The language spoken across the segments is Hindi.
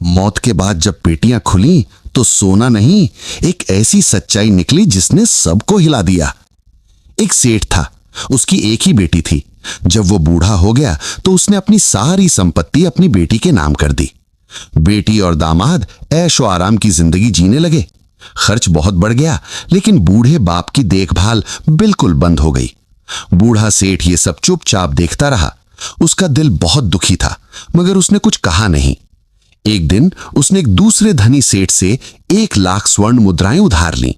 मौत के बाद जब पेटियां खुली तो सोना नहीं, एक ऐसी सच्चाई निकली जिसने सबको हिला दिया। एक सेठ था, उसकी एक ही बेटी थी। जब वो बूढ़ा हो गया तो उसने अपनी सारी संपत्ति अपनी बेटी के नाम कर दी। बेटी और दामाद ऐशो आराम की जिंदगी जीने लगे। खर्च बहुत बढ़ गया, लेकिन बूढ़े बाप की देखभाल बिल्कुल बंद हो गई। बूढ़ा सेठ ये सब चुपचाप देखता रहा। उसका दिल बहुत दुखी था, मगर उसने कुछ कहा नहीं। एक दिन उसने एक दूसरे धनी सेठ से 1,00,000 स्वर्ण मुद्राएं उधार लीं।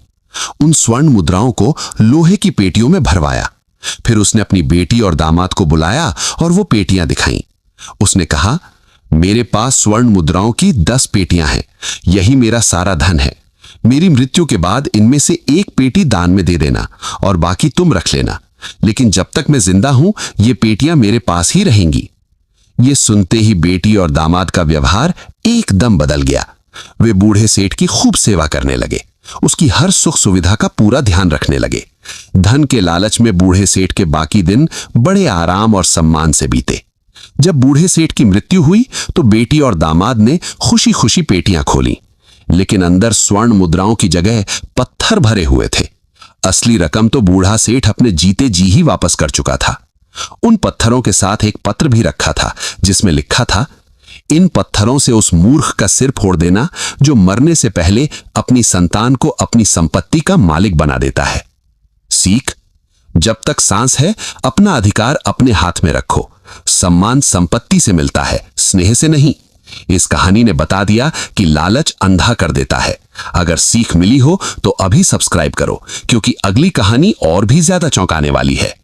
उन स्वर्ण मुद्राओं को लोहे की पेटियों में भरवाया। फिर उसने अपनी बेटी और दामाद को बुलाया और वो पेटियां दिखाईं। उसने कहा, मेरे पास स्वर्ण मुद्राओं की 10 पेटियां हैं। यही मेरा सारा धन है। मेरी मृत्यु के बाद इनमें से एक पेटी दान में दे देना और बाकी तुम रख लेना। लेकिन जब तक मैं जिंदा हूं, ये पेटियां मेरे पास ही रहेंगी। ये सुनते ही बेटी और दामाद का व्यवहार एकदम बदल गया। वे बूढ़े सेठ की खूब सेवा करने लगे, उसकी हर सुख सुविधा का पूरा ध्यान रखने लगे। धन के लालच में बूढ़े सेठ के बाकी दिन बड़े आराम और सम्मान से बीते। जब बूढ़े सेठ की मृत्यु हुई तो बेटी और दामाद ने खुशी खुशी पेटियां खोली, लेकिन अंदर स्वर्ण मुद्राओं की जगह पत्थर भरे हुए थे। असली रकम तो बूढ़ा सेठ अपने जीते जी ही वापस कर चुका था। उन पत्थरों के साथ एक पत्र भी रखा था, जिसमें लिखा था, इन पत्थरों से उस मूर्ख का सिर फोड़ देना जो मरने से पहले अपनी संतान को अपनी संपत्ति का मालिक बना देता है। सीख, जब तक सांस है अपना अधिकार अपने हाथ में रखो। सम्मान संपत्ति से मिलता है, स्नेह से नहीं। इस कहानी ने बता दिया कि लालच अंधा कर देता है। अगर सीख मिली हो तो अभी सब्सक्राइब करो, क्योंकि अगली कहानी और भी ज्यादा चौंकाने वाली है।